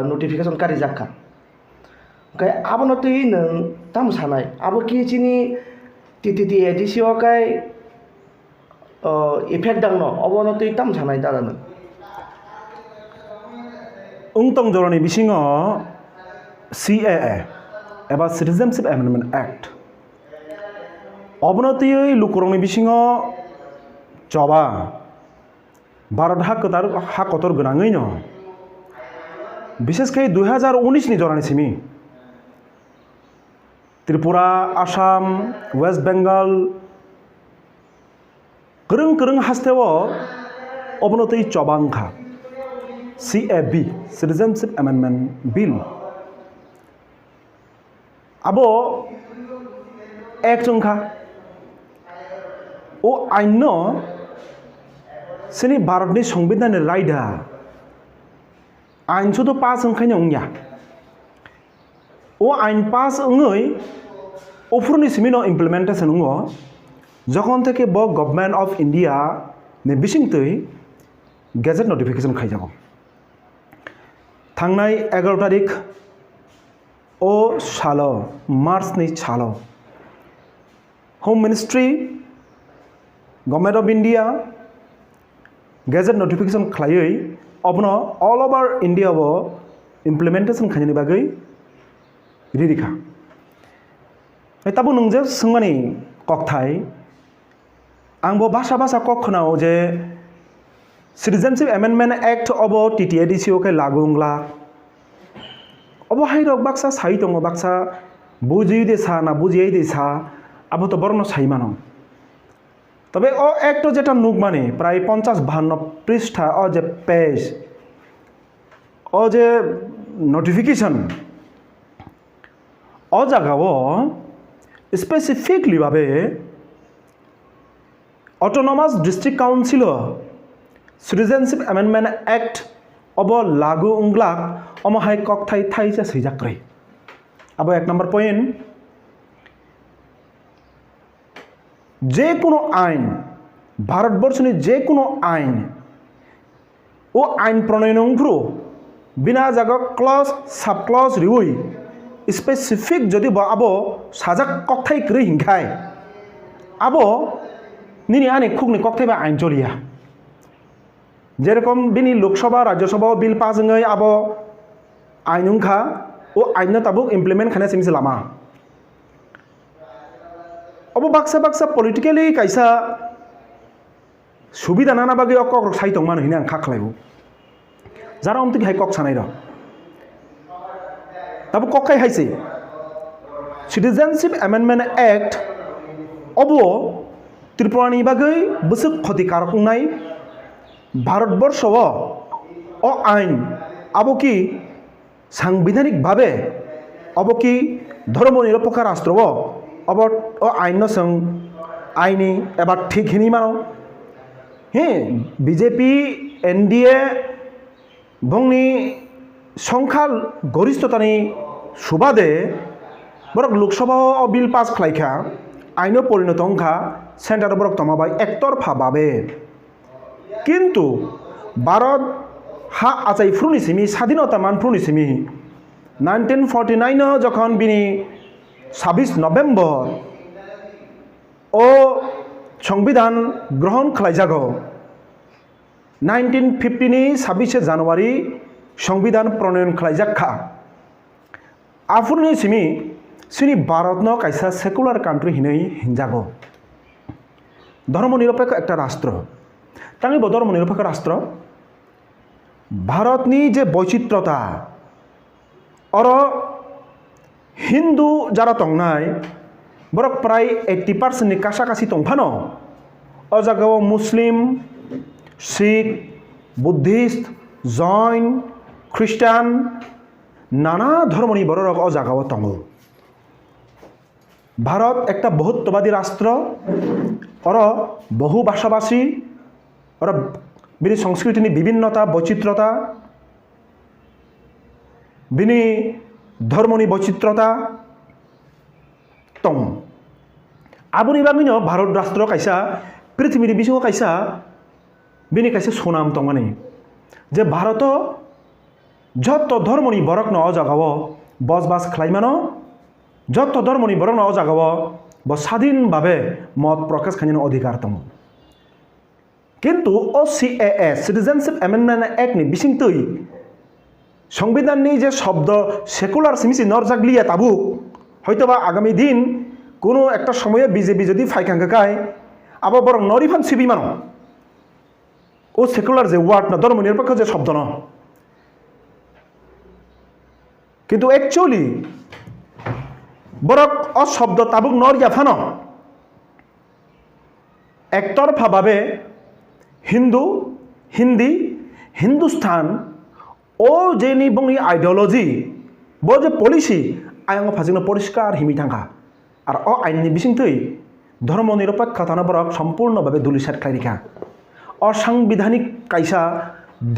notification kari jakka kai abono tui nang tam sanai abo ki chini TTT edisi kai effect dangno abono tui tam sanai dadano ungtong joroni bisingo CAA एबा Citizenship Amendment Act अबनति लुकुरंनि बिसिङाव जबा भारत हा Qatar गोनाङैनो बिसेसकै 2019 नि जरानि Simi Tripura Assam waste Bengal गोरों हास्तेव अबनति चबांखा CAB Citizenship Amendment Bill abo act ongkha o aino sini bharatni সংবিধানের রাইডা আইন শুধু pass ওংখাইनो ओंया o আইন pass ওङै অফুরনি Cimino implementation ওङो যখন থেকে ব গভর্নমেন্ট অফ ইন্ডিয়া ने बिसिंतै गेजेट नोटिफिकेशन खाइजागौ थांनाय 11 तारिख ओ सालो मार्च नि सालो home ministry government of India gazette notification खालायै अबनो ऑल ओवर इंडिया वो इम्प्लीमेंटेशन खायनि बागै रिदिखा ताबो नोंजे सोंमानि ककथाय आंबो भाषा कखनाव जे सिटिजेनशिप एमेंडमेंट एक्ट अबो TTADC के लागुंगला अबो हाइरक बाक्सा साइ दङ बाक्सा बुजियै देसा ना बुजियै देसा आबो तो बरनो साइ मानो तबे ओ एक्ट जेटा नुगमाने प्राय 50-52 पृष्ठा ओ जे पेज ओ जे नोटिफिकेशन ओ जागाओ स्पेसिफिकली भाबे autonomous district council citizenship amendment act अब लागू उंगलाक अमहाय ककथाय थाइसे सैजाक्रै अब 1 नम्बर पॉइंट जे कोनो आईन भारतवर्षनि जे कोनो आईन ओ आईन प्रणयनंफ्रु बिना जागा क्लज सब क्लज रिउई स्पेसिफिक जदि अब साजाक ककथाय क्रै हिंखाय अब निनि आने खुगनि ककथाय बा आईन चलिया जेरकम बिनि लोकसभा राज्यसभा बिल पास होङै अब आईन उंखा ओ आईन ताबुक इम्प्लीमेंट खाने सिमसे लामा अब बाक्सा पॉलिटिकली कैसा सुबिदा नाना बागै अक साइतंग मान हिना आं खाखलायबो जारा उमति हाय कक सानाय र ताबो ककखाय हायसे सिटिजेनशिप एमेंडमेंट एक्ट अबो त्रिपुरानि बागै बोसोक खतिकारक उंनाय भारतवर्ष ओ आईन अब कि सांविधानिक भावे अब कि धर्मनिरपेक्ष राष्ट्र अब ओ आईन संग आईनी एबा ठीक हिनी मानो हे बीजेपी NDA भंगनी संख्या गरिष्ठतानि सुबादे बरक लोकसभा बिल पास खालायखा आईन परिणत अंखा सेंटर बरक तमाबाय एकतरफा भावे किंतु भारत हा आचाई फ्रुनि सिमी स्वाधीनता मान फ्रुनि सिमी 1949 जखन बिनि 26 नवेम्बर ओ संविधान ग्रहण खालायजागौ 1950 नि 26 जानुवारी संविधान प्रणयन खालायजाखा आफुरनि सिमी सिनि भारतनो कायसा सेकुलर कान्ट्री हिनै हिंजागौ धर्मनिरपेक्ष एक राष्ट्र तांनि धर्मनिरपेक्ष राष्ट्र भारतनी जे वैचित्रता और हिंदू जरा तंगनाय बरक प्राय 80% नि कासाकासी तंफानो अ जागाव मुस्लिम सिख बुद्धिस्ट जैन ख्रिस्टान नाना धर्मनि बरक अ जागाव तंगो भारत एक बहुत्ववादी राष्ट्र और बहुभाषाभाषी और बिनि संस्कृति विभिन्नता वैचित्रता बिनि धर्मनि वैचित्रता तंग आबुनि बागैनो भारत राष्ट्र कैसा पृथ्वीनि बिथिङाव कैसा बिनि कैसे सनाम तंगानि जे भारत যত ধর্মনি বরক ন জাগাও বসবাস খাইমানো যত ধর্মনি বরক ন জাগাও ব স্বাধীনভাবে মত প্রকাশ খাইনো অধিকার দङ কিন্তু ও সিএএ সিটিজেনশিপ এমেন্ডমেন্ট एक्टनि बिसिंतै সংবিধানनि যে শব্দ সেকুলার সিমিসি নরজাগলিয়া তাবুক হয়তোবা আগামী দিন কোনো একটা সময়ে বিজেপি যদি ফাইখাঙ্গাকায় আবার বরং নরিফান সিবিমানো ও সেকুলার যে ওয়ার্ড না ধর্মনিরপেক্ষ যে শব্দ না কিন্তু একচুয়ালি বরক অশব্দ তাবুক নরিয়া ফানো একতরফাভাবে হিন্দু হিন্দি হিন্দুস্তান ও যে নিবংনি আইডিওলজি ব যে পলিসি আয়ং ফাजिनो পরিষ্কার হিমি থাকা আর অ আইননি বিসিংতৈ ধর্মনিরপেক্ষতা বরক সম্পূর্ণভাবে দুলিসাত খাইরিখা অসাংবিধানিক কাইসা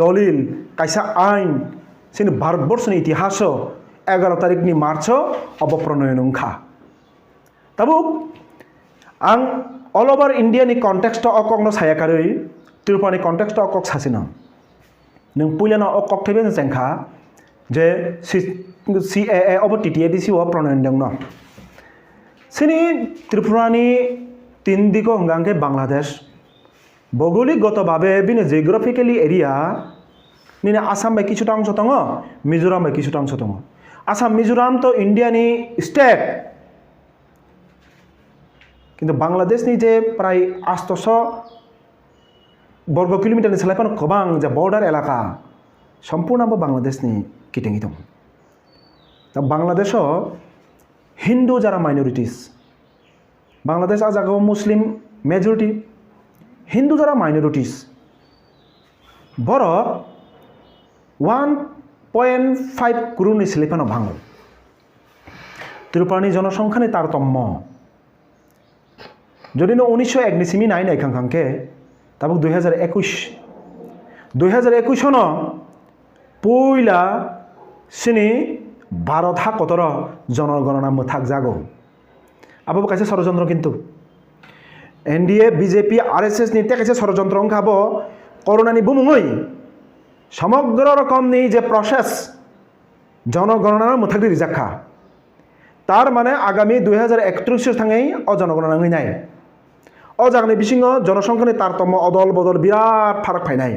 দলিল কাইসা আইন সেনি ভারতবর্ষनि ইতিহাস 11 तारिखनि मार्च अबप्रणयन खा ताबुक आं अल ओभार इन्डियानि कन्टेक्स्ट अककनो सायाकारै त्रिपुरानि कन्टेक्स्ट अकक सासिना नों पुइलाना अकक थेबे जेंखा जे सिएए अब टिटिएडिसि व प्रणयन दङ सेनि त्रिपुरानि तीन दिगो हंगांके बांग्लादेश भौगोलिकगतभावे बिनो जियोग्राफिकली एरिया निने आसाम बाय किछुटा अंश दङ मिजोराम बाय किछुटा अंश दङ आसाम मिजोराम तो इंडियानि स्टेट किन्तु बांग्लादेशनि जे प्राय 800 वर्ग किलोमिटारनि सालायफानो गोबां जे बर्डार एलाका सम्पूर्ण बांग्लादेशनि किटेङि दं दा बांग्लादेशआव हिन्दु जारा माइनरिटिस बांग्लादेश आ जागायाव मुस्लिम मेजरिटी हिन्दु जारा माइनरिटिस बर 1.5 करोड़नि सिलेफानो भाङो त्रिपुरानि जनसंख्यानि तारतम्य যদি 1901 नि सिमी नाय नायखांखांके ताबुक 2021 सनो पयला सिनि भारत हाकतर जनगणना मोथाक जागौ आबो कायसे षड़यंत्र किन्तु एनडीए बीजेपी आरएसएस नि तेकायसे षड़यंत्र खाबो करোनानि बुमुङै समग्र रकमनि जे प्रसेस जनगणना मोथाक रिजाखा तार माने आगामी 2031 थाङै अ जनगणना नाय अ जागनि बिसिङाव जनसंख्यानि तारतम्य अदल बदल बिराद फाराग फायनाय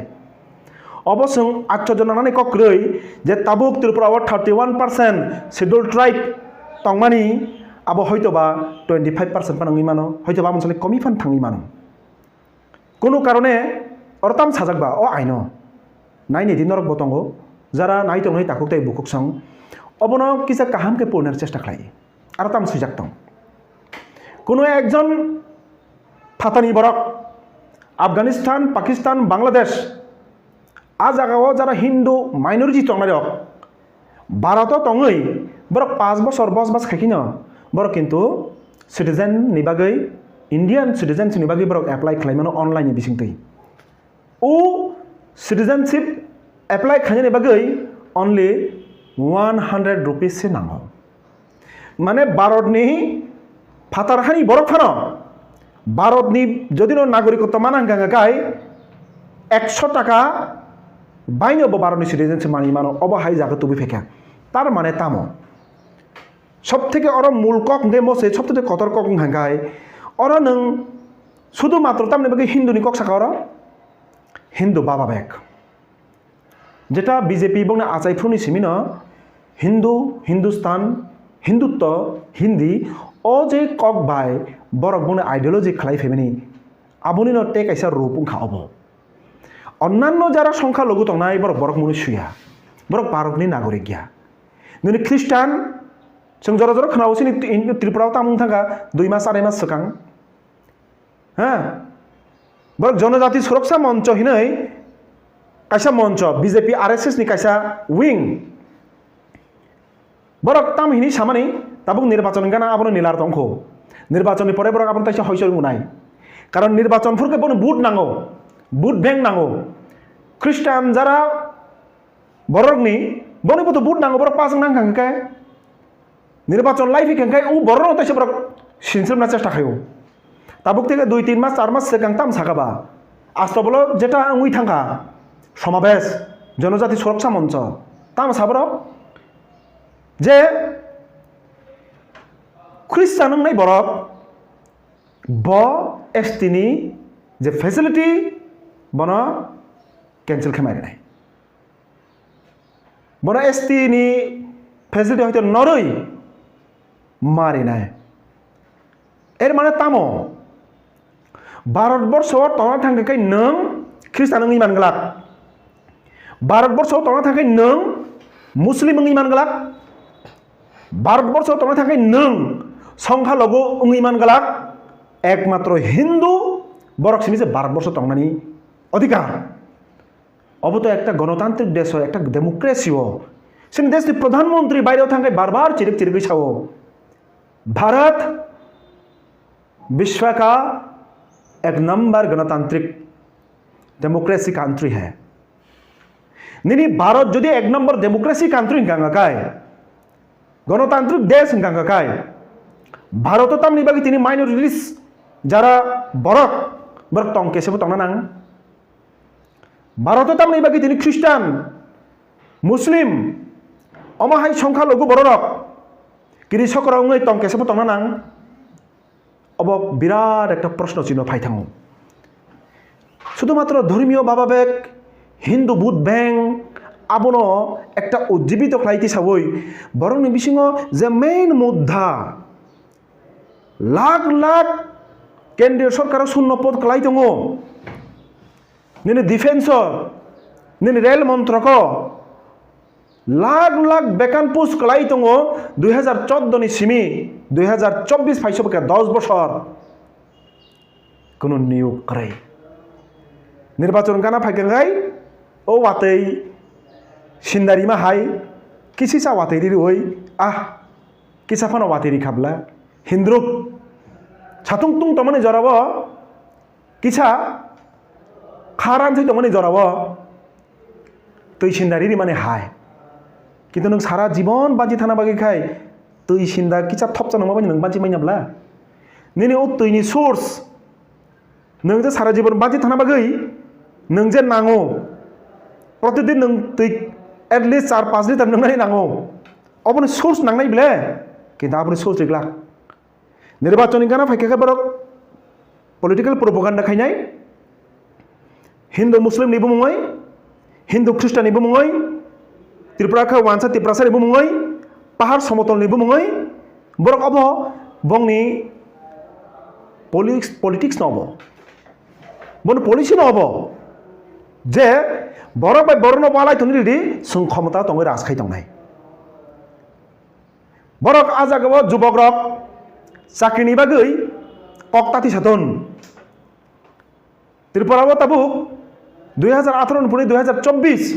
अबसं आश्चर्य नानानै कक्रै जे ताबुक त्रिपुराव 31% शेड्यूल ट्राइब तंमानि आबो हयतोबा 25% पानङि मानो हयतोबा मोनसे कमी फान थाङि मानो कोनो कारणे अरताम साजाकबा अ आइनो नायनि दिनरक बतंगो যারা নাইতং নাই তাকুক তাই বুকুক সং অবন কিসা কাহামকে পূর্ণের চেষ্টা খাই আর তাম সুজাকতং কোনো একজন ফাতানি বরক আফগানিস্তান পাকিস্তান বাংলাদেশ আ জায়গাও যারা হিন্দু মাইনরিটি তংনারে ভারত তংই বরক 5 বছর বসবাস খাইকিন বরক কিন্তু সিটিজেন নিবাগৈ ইন্ডিয়ান সিটিজেন নিবাগৈ বরক এপ্লাই খাইমানো অনলাইন বিसिंतै ও सिटीजनशिप एप्लाई खाने बागै ओनली 100 रुपीस से नांगौ माने भारतनि फातारहानि बरक फानो भारतनि जदिनो नागरिकत्व मानांगागाय 100 टाका बायनो भारतनि सिटीजनशिप मानि मानो अबहाय जागो तुबि फेका तार माने तामो सबथेके अर मुलकक दे मसे सबथेके कतर कक हांगाय अर नों शुधु मात्र तामने बागै हिन्दुनि कक साखावर हिन्दू बाबा बेक जेटा बीजेपी बंगना आचाइफ्रुनि सिमिन हिन्दू हिंदुस्तान हिंदुत्व हिंदी ओ जे कक बाय बरक बंगना आइडियोलॉजी खलाई फेमिनि आबुनि न टेक आइसा रूपुं खाबो अन्नान्य जारा संख्या लघु तंनाय बरक बरक मुनि सुया बरक भारतनि नागरिक गया ननि ख्रिस्टान जों जरा जरा खोनावसिनि त्रिपुराव तामुं थांगा 2 मास 4 मास सकां हा बरक जनजाति सुरक्षा मंच हिनै कायसा मंच बीजेपी आरएसएस नि कायसा विंग बरक ताम हिनि सामानि ताबुक निर्वाचन गाना आबनो निलार तंखौ निर्वाचननि परे बरक आबनो ताइसा हयसर मुनाय कारण निर्वाचन फुरके बनो बुट नांगौ बुट बैंक नांगौ ख्रिस्टान जारा बरकनि बनो बतो बुट नांगौ बरक पाजों नांखांखाय निर्वाचन लाइफि खांखाय उ बरनो ताइसा बरक सिनस्रना चेष्टा खायो ताबुक থেকে 2-3 মাস 4 মাস সেকাং তাম সাকাবা আস্তবল যেটা উই থাকা সমাবেশ জনজাতি সুরক্ষা মঞ্চ tam sabrok je Christian nai borok bo ST ni je facility bono cancel khamai nai bono ST ni facility hoyto noroi mari nai এর মানে তামো ভারতবর্ষ তনা থাকাই নং খ্রিস্টান ইমান গলাক ভারতবর্ষ তনা থাকাই নং মুসলিম ইমান গলাক ভারতবর্ষ তনা থাকাই নং সংখ্যালঘু ইমান গলাক একমাত্র হিন্দু বরক সিমিছে ভারতবর্ষ তংনানি অধিকার অবতো একটা গণতান্ত্রিক দেশ একটা ডেমোক্রেসিও সেই দেশটি প্রধানমন্ত্রী বাইরেও থাকাই বারবার চিরিক চিরিক ছাও भारत विश्व का एक नंबर गणतांत्रिक डेमोक्रेसी कंट्री है निनी भारत जो एक नंबर डेमोक्रेसी कंट्री गांगाकाय गणतांत्रिक देश गांगाकाय भारत तामनि बागि तिनि माइनरिटीज जारा बरक बरक टंग केसेबो टंगना नां भारत तामनि बागि तिनि ख्रिस्टान मुस्लिम अमाहाय संख्यालघु बरक কৃষকরা ওই টংকে সেবো টংনা নাং অব বিরাট একটা প্রশ্ন চিহ্ন ফাইথাং শুধুমাত্র ধর্মীয় ভাবাবেগ হিন্দু ভোট ব্যাংক আবনো একটা উজ্জীবিত খাইতে সাবই বরং বিসিং যে মেইন মুদ্রা লাখ লাখ কেন্দ্রীয় সরকার শূন্য পদ খাই দङ নিনে ডিফেন্স নিনে রেল মন্ত্রক लाख लाख बेकान पोस्ट कलाई दङ 2014 नि सिमी 2024 फाइसबके 10 बছর কোনো নিয়োগ করে নির্বাচন গানা ফাইকাই ও ওয়াতেই সিন্দারি মা হাই কিসি সা ওয়াতেরি ওই আহ কিসা ফানা ওয়াতেরি খাবলা হিন্দ্রুক ছাতুং তুং তমানে জরাব কিসা খারান থৈ তমানে জরাব তৈ সিন্দারি মানে হাই কিন্তু नों सारा जीवन बाजी थाना बागै खाय तै सिन्दा किसा थपचा नङा बायदि नों बाजी माइनाब्ला निनि ओ तैनि सोर्स नों जे सारा जीवन बाजी थाना बागै नों जे नांगौ प्रतिदिन नों तै एटलिस्ट 4-5 लिटार नों नाय नांगौ अबनि सोर्स नांनाय बिले किन्तु आपनि सोर्स रिगला निर्वाचन गाना फाइखाखै बरक पलिटिकल प्रोपागान्डा खायनाय हिन्दू मुस्लिम निबो मुङै हिन्दू ख्रिस्टान निबो मुङै त्रिपुरा का वांसा त्रिपुरासारि बुमुङै पाहाड़ समतल नि बुमुङै बरक अब बंगनि पॉलिटिक्स नब बन पॉलिसी नब जे बरक बाय बरन बालाय तनि रेडी सुं क्षमता तंगै राजखाय तंनाय बरक आजागव जुबक रक चाकरिनि बागै कक्ताति सातन त्रिपुरा ताबुक 2018 पुनि 2024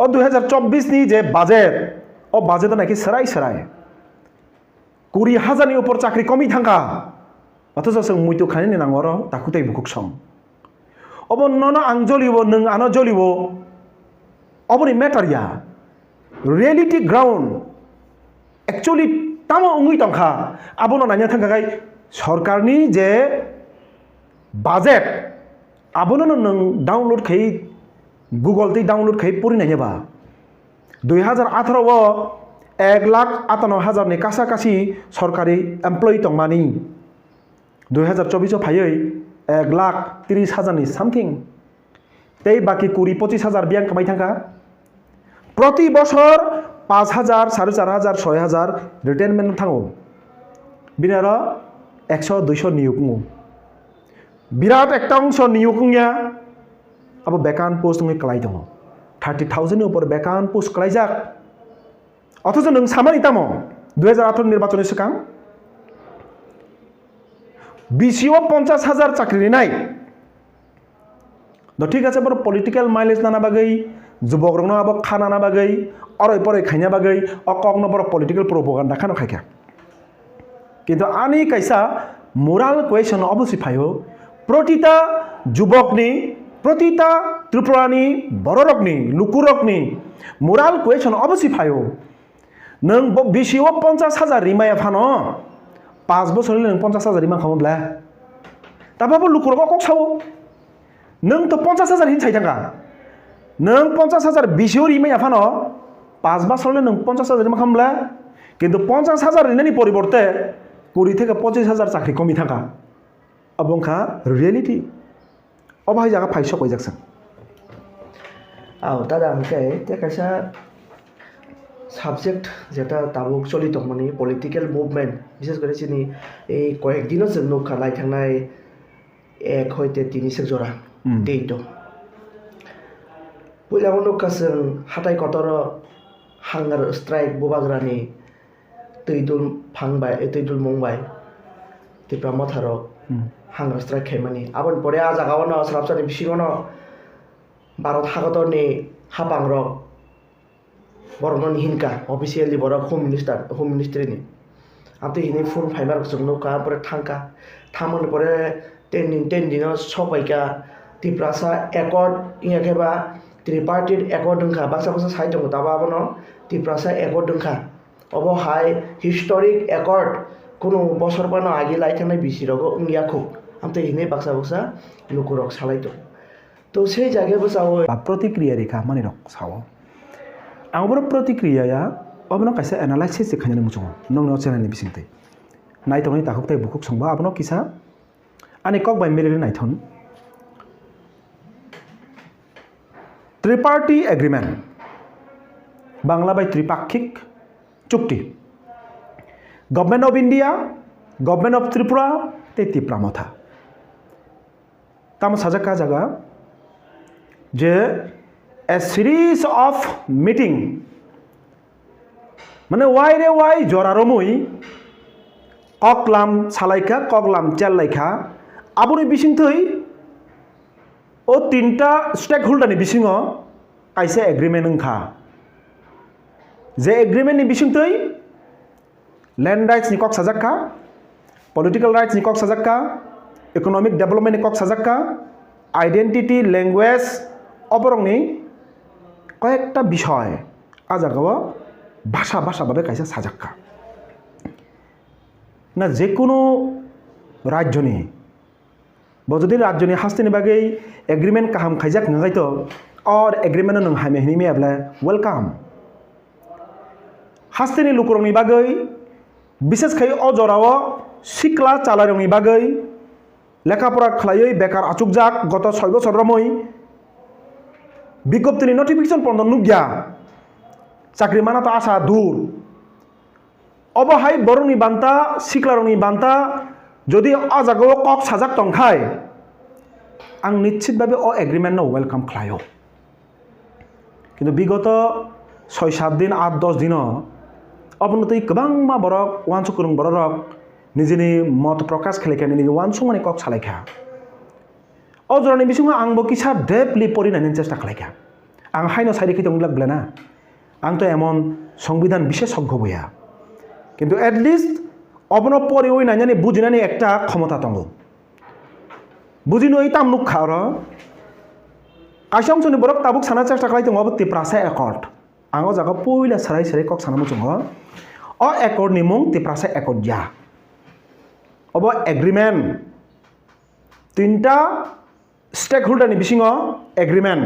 और 2024 नि जे बाजेट और बाजेट नाकि सराय 20,000 नि ऊपर चाकरी कमी थांगा अथच जों मुइतो खाने नांगर ताकुतै बुकुक सम अब नन आं जलिबो नों आनो जलिबो अबनि मेटारिया रियलिटी ग्राउंड एक्चुअली तामो उंगै तंखा आबनो नायनो थांगाय सरकारनि जे बाजेट आबनो नों डाउनलोड खै गुगल ती डाउनलोड खाई पढ़ी नायबा 2018 1,58,000 नि कासा कासी सरकारी एमप्लॉय तंमानी 2024 फायै 1,30,000 नि सामथिं तै बाकी 20-25,000 बियां कमाई थांगा प्रति बছর 5,000 4,500 6,000 रिटायरमेंट थांगो बिनार 100-200 नियोग बिराट एक अंश नियोगनिया अब बेकान पोस्ट में कलाई दङ 30,000 नि ऊपर बेकान पोस्ट कलाई जाक अथच नों सामानि तामो 2018 निर्वाचन सिगां BCO 50,000 चाकरि नाय द ठीक আছে बर पॉलिटिकल माइलेज नाना बागै जुबक रंग अब खाना ना बागै अरै परै खाइना बागै अकगन बर पॉलिटिकल प्रोपागान्डा खानो खायखा किन्तु आनी कैसा मोरल क्वेश्चन अबसि फायो प्रतिटा जुबकनि प्रतिटा त्रिपुरानि बररकनि लुकुरकनि मोरल क्वेश्चन अबसि फायो नों BCO 50,000 रिमाया फानो 5 बोसोरनि नों 50,000 रिमा खामोब्ला दाबाबो लुकुरक कक सावो नों तो 50,000 हिन साइथांगा नों 50,000 बिसियाव रिमाय आफानो 5 বছরলে नों 50,000 জমা খামলা কিন্তু 50,000 রিনানি পরিবর্তে 20 থেকে 25,000 চাকরি কমি থাকা অবংখা রিয়েলিটি অবাহাই জায়গা ফাইস কই যাকছেন দাদা আমাকে কাইসা সাবজেক্ট যেটা তাবুক চলিত মানে পলিটিক্যাল মুভমেন্ট বিশেষ করে চিনি এই কয়েকদিনও जों নৌকা লাই থাंनाय 1 হইতে 3 জোড়া डेट पयलाव नौका जों हाथाय कतर हांगार स्ट्राइक बुबाग्रानि तैदुल फांबाय तैदुल मंबाय तिप्रा मथारक हांगार स्ट्राइक खायमानि आबन परे आ जागावनो सराबसानि बिसिङावनो भारत हादरनि हापांरक बर'नि हिनका अफिसियेलि बर' होम मिनिस्ट्रिनि आमते हिनि फुन फाइबार जों नौका परे थांका थामन परे 10 दिनाव सबायका तिप्रासा एकर्ड इयाखेबा त्रिपार्टिट एकर्ड दोंखा बाक्सा साइड दङ दाबा बनो तिप्रासा एकर्ड दोंखा अब हाय हिस्टोरिक एकर्ड कोनो बसरबानो आगे लाइथांनाय बिसिरगो इंयाखौ आमते हिने बाक्सा लुकुरक सालायतो तो সেই জায়গায় বসাও प्रतिक्रिया रेखा माने रक साव आंबो प्रतिक्रियाया अबनो कायसे एनालाइसिस खाने मुचो नंनो चेनेलनि बिसिंते नायथोंनि ताखुकताय बुकुक संबा अबनो किसा आनि कक बाय मेरेले नायथोन त्रिपार्टी एग्रीमेंट बांग्ला बाय त्रिपाक्षिक चुक्ति government of India government of Tripura ते तिप्रामथा ताम साजाका जागा जे ए सीरीज ऑफ मीटिंग माने वाई रे वाई जरारमुई ककलाम सालायखा ककलाम चेल्लायखा आबुनि बिसिंथै ओ 3टा स्टेक होल्डारनि बिसिङाव कायसे एग्रीमेंट ओंखा जे एग्रीमेंटनि बिसिंथै लैंड राइट्स नि कक साजाक्का पॉलिटिकल राइट्स नि कक साजाक्का इकोनॉमिक डेवलपमेंट नि कक साजाक्का आइडेंटिटी लैंग्वेज अबरंनि कयेकटा विषय आजागाव भाषा भावे कायसे साजाक्का ना जेकुनो राज्यनि बजदी राज्यनि हास्तिनि बागै एग्रीमेंट काहाम खायजाक नगायतो और एग्रीमेंट नों हामेहनि मेब्ला वेलकाम हास्तिनि लुकुरंनि बागै विशेष खाय अजराव सिक्ला चालारंनि बागै लेखापड़ा खलायै बेकार आचुकजाक गत 6 बছर रमै विज्ञप्तिनि नोटिफिकेशन पन्द नुग्या चाकरि माना तो आशा दूर अबहाय बरंनि बान्ता सिक्लारंनि बान्ता যদি আজাগাও কক সাজাক টংখাই आं निश्चितभावे अ एग्रीमेंट वेलकाम खालायो किन्तु विगत 6-7 दिन 8-10 दिन अपनतै गोबांमा बरक वानसुकुरुं बरक निजेनि मत प्रकाश खालायखानि निजे वानसुमानि कक सालायखा अजरानि बिसिङाव आंबो किसा डेपलि परिनायनि चेष्टा खालायखा आं हायनो साइरिखै दंलाक ब्लेना आंथ' एमन संविधान विशेषज्ञ बया किन्तु एटलिस्ट अपनो परिवै नायनानै बुजिनानै एकटा क्षमता दङ बुजिनो इताम नुखा र कायसे अंशनि बरक ताबुक साना चेष्टा खालायदों अब तिप्रासा एकर्ड आङो जागा पयला साराय कक साना मुचुङ अ एकर्ड नि मुं तिप्रासा एकर्ड या अब एग्रीमेंट 3टा स्टेक होल्डारनि बिसिङाव agreement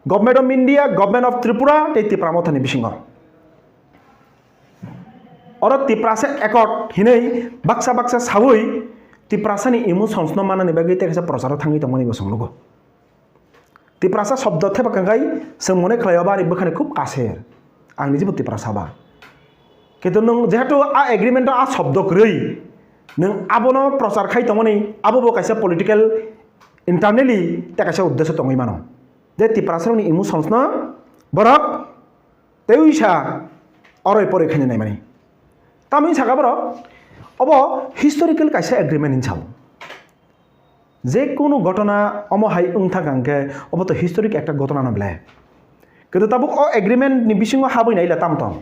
government of India government of Tripura ते तिप्रामथानि बिसिङाव और तिप्रासा एकर्ड हिनै बाक्सा सावै तिप्रासानि इमोशन्स न मानानि बागै तेखा प्रचार थाङै तमनि बसंलुगो तिप्रासा शब्द थेबाखांगाय जों मने खलायाबा आरि बखाने खूब कासेर आंनि जेबो तिप्रासाबा किन्तु नों जेहेतु आ एग्रीमेंट आ शब्द रै नों आबनो प्रचार खाय तमनि आबो कायसे पॉलिटिकल इंटरनली तेखासे उद्देश्य तङै मानो जे तिप्रासानि इमोशन्स न बरक तेउइसा अरै परै खानि नाय माने तामी सागा बरक अब हिस्टोरिकल कायसे एग्रीमेंट इनसाव जेकुनो घटना अमहाय उंथा गांके अब तो हिस्टोरिक एक घटना नबले किन्तु ताबुक अ एग्रीमेंट नि बिसिङाव हाबैनायला तामतम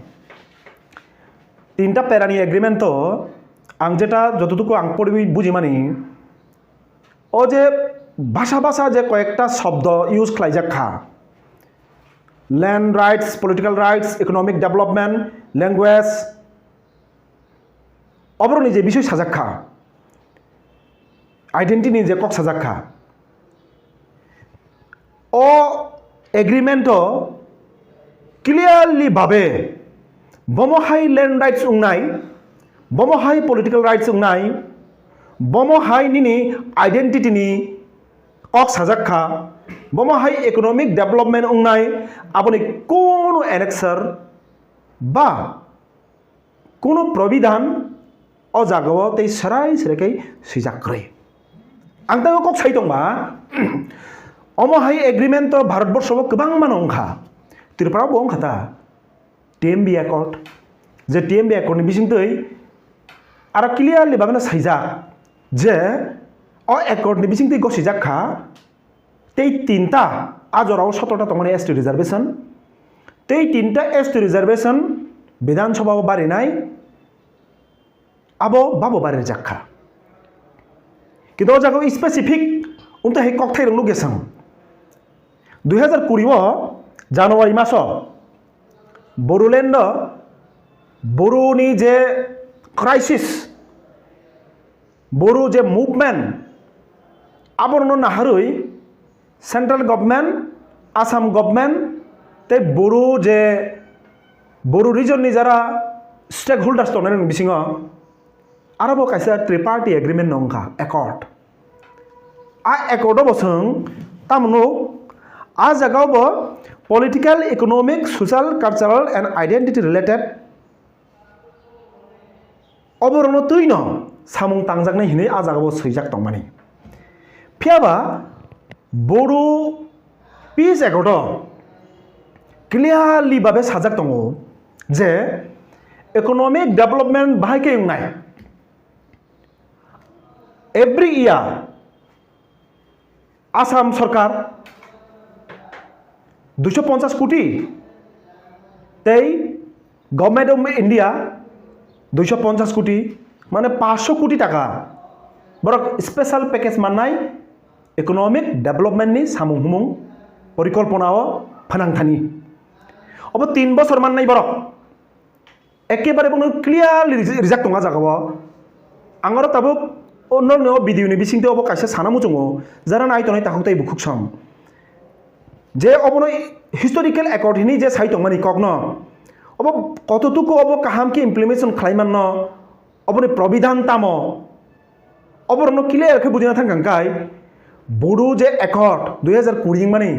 3टा पेरानि एग्रीमेंट तो आं जेटा जतटुकु आं पढ़ि बुझि मानि ओ जे भाषा जे कयेकटा शब्द यूज खालायजाखा land rights political rights economic development language अबरनि जे विषय साजाखा आइडेंटिटी जे कक साजाखा ओ एग्रीमेंट क्लियरली भावे बमो हाई लैंड राइट्स उंगनाय बमो हाई पॉलिटिकल राइट्स उंगनाय बमो हाई निनी आइडेंटिटी नि ok sajakha boma hai economic development ungnai aboni kono annexer ba kono providhan o jagao tei sarai serekai sijakroi ang tago kok sai tongba omo hai agreement to bharat borsho gobang manongkha tirpara bo ongkhata TMB accord je TMB accord ni bisingtoi ara clearly babana saijak je o accord ni bisingtoi gosijakha tei tinta ajorao 17টা tongmani ST reservation tei tinta ST reservation বিধান সভা বাড়িনাই abo babo barir jakha কিন্তু জাগো specific উনতা হে ককথাই রংলু গেসাং 2020 জানুয়ারি মাস বড়োল্যান্ড বড়োনি যে crisis বড়ো যে movement আবরণ নাহারই central government Assam government তে বড়ো যে বড়ো রিজননি যারা স্টেক হোল্ডার্স দं বিসিङ आरोबाव कायसा ट्रिपार्टी एग्रीमेंट नंखा एकर्ड आ एकर्ड बसों तामनु आ जगाव political economic social cultural and identity related अबरन तैन सामुं तांजाकनाय हिनै आ जगाव सैजाक दंमानि फियाबा बड़ो पीस एकर्ड क्लियरली भावे साजाक दङ जे इकोनॉमिक डेवलपमेंट बाहायके उंनाय एवरी ईयर आसाम सरकार 250 कोटी तई गवर्नमेंट ऑफ इंडिया 250 कोटी माने 500 कोटी टाका बरक स्पेशल पैकेज माननाय इकोनॉमिक डेवलपमेंट नि सामुं हुमुं परिकल्पनाओ फोनांथानि अब 3 बছर माननाय बरक एकेबारे बुंनो क्लियरली रिजाक्ट दंगा जागाव आंगरो ताबो अन्य भिडिअ नि बिसिंते अब कायसा साना मुचुङ जारा नायतनाय ताखुताय बुखुकसम जे अबनो हिस्टोरिकल एकॉर्ड हिनि जे साइतंमानि कग्न अब कतटुकु अब काहाम कि इमप्लिमेंटेशन खालायमान अबनो प्रविधान ताम अबरनो क्लियर के बुजिना थांगांकाय बड़ो जे एकॉर्ड 2020 मानि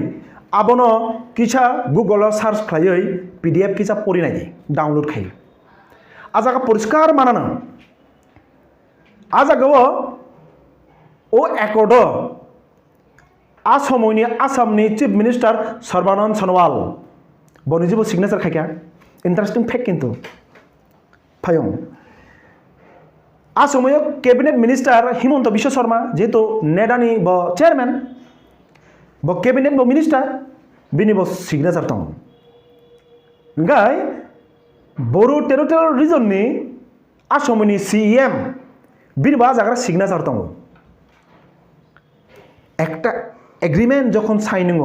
आबनो किसा गूगल सार्च खालायै PDF किसा परिनाय दि डाउनलोड खायो आजागा परिष्कार मानाना आजागाव ओ एकॉर्ड आसामनि आसामनि चीफ मिनिस्टर सर्बानंद सोनोवाल बनिजिबो सिग्नेचर खायका इंटरेस्टिंग फैक्ट किन्तु फायं आसामनि कैबिनेट मिनिस्टर हिमंत बिश्व शर्मा जेहेतु नेडानि ब चेयरमैन ब कैबिनेट ब मिनिस्टर बिनि ब सिग्नेचर दं गाय बड़ो टेरिटोरियल रिजन नि आसामनि CEM बिनि बा जाग्रा सिग्नेचर दं একটা एग्रीमेंट যখন সাইনিং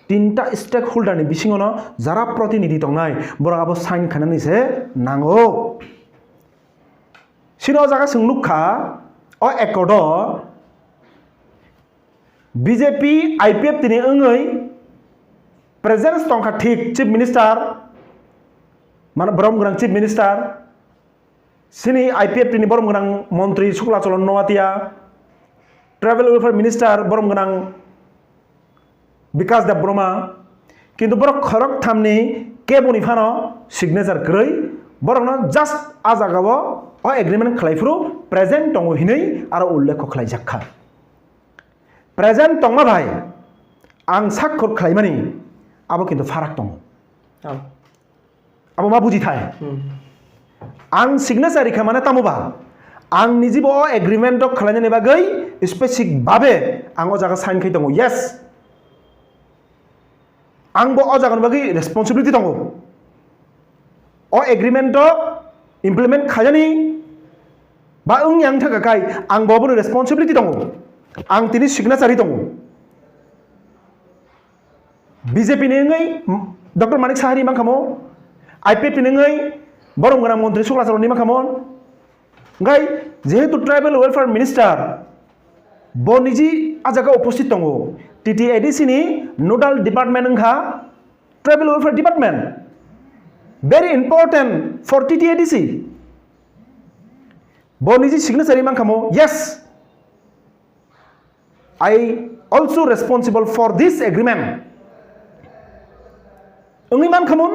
তিনটা স্টেক হোল্ডার नि बिसिङन जारा प्रतिनिधि दंनाय बरा आबो साइन खानानैसे नांगौ सिनो जागा सोंलुखा अ एकॉर्ड बीजेपी IPF तिनि ओङै प्रेजेंस दंखा ठीक चीफ मिनिस्टर माने ब्रह्मग्रां चीफ मिनिस्टर सिनी IPF तिनि ब्रह्मग्रां मंत्री शुक्लाचरण नवातिया ट्राइबल वेलफेयर मिनिस्टर ब्रह्मग्रां विकास देव ब्रह्मा किन्तु बर खरक थामनि केबनि फानो सिग्नेचर ग्रै बरनो जस्ट आजागाव अ एग्रीमेंट खालायफ्रु प्रेजेंट दङ हिनै आरो उल्लेख खालायजाखा प्रेजेंट दंमा भाई आं साक्षर खालायमानि आबो किन्तु फाराग दङ आबो मा बुजिथाय आं सिग्नेचर खामाने तामुबा आं निजिबो एग्रीमेंट खालायनायनि बागै स्पेसिफिक भाबे आं अ जागा साइन खाय दङ यस आंबो अ जागानि बागै रेसपॉन्सिबिलिटी दङ अ एग्रीमेंट इमप्लिमेंट खायनि बा ओंयां थाखाय आंबो बनो रेसपॉन्सिबिलिटी दङ आं तिनि सिग्नेचर दङ बीजेपी नि ओङै डॉक्टर मानिक साहानि माखामो IPF नि ओङै ब्रह्मग्रां मंत्री शुक्लाचरणनि माखामो गाय जेहेतु ट्राइबल वेलफेयर मिनिस्टर बनिजी आजागा उपस्थित दङ TTADC ni nodal department ngha tribal welfare department very important for TTADC boniji signature man khamo yes I also responsible for this agreement ongi man khamon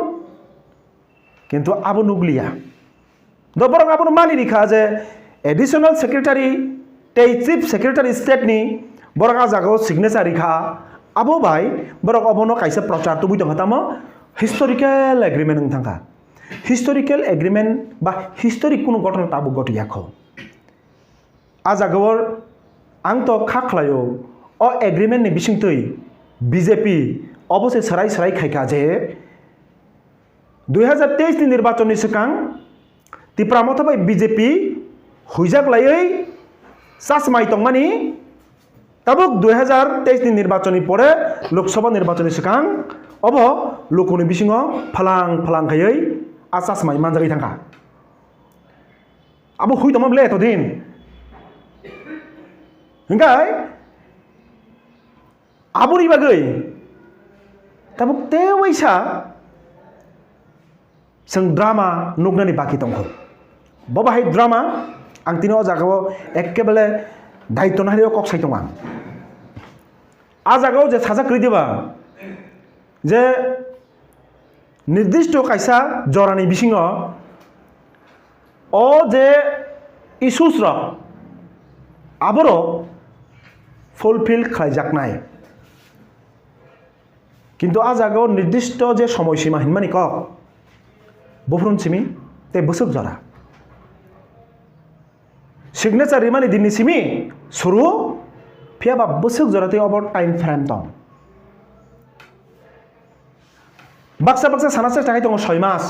kintu abo nuglia do borok abo mani dikha je additional secretary tei chief secretary state ni borok a jago signature rikha abo bai borok obono kaisa prochar tu buitong hatamo historical agreement ngthangka historical agreement ba historic kuno gotona tabu gotiya kho a jagor ang to khaklayo o agreement ni bisingtui BJP অবশ্যই সরাই সরাই খাইকা যে 2023 ni নির্বাচন ni sikang tipramotha bai BJP huijak laioi sasmai tongmani tabuk 2023 ni নির্বাচন ni pore Lok Sabha নির্বাচন ni sikang obo lokoni bisingo phalang phalang khaioi asasmai manjari thangka abo hui tomam le to din hingkai aburi bagai tabuk tewaisa seng drama nugnani baki tongkho boba hai drama ang tino jagao ekkebele daitto na kok sai tonga a jagao je sajak ridiba je নির্দিষ্ট কাইসা জরানি বিসিং ও যে issues র আবরো fulfil খাইজাক নাই কিন্তু আজ আগেও নির্দিষ্ট যে সময়সীমা হিনমানি ক বফরুন সিমি তে বসুক জরা সিগনেচার রিমানি দিননি সিমি শুরু ফিয়াবা বসুক জরাতে অবর টাইম ফ্রেম দं বাক্সা বাক্সা সানাসে টাকাই দं 6 মাস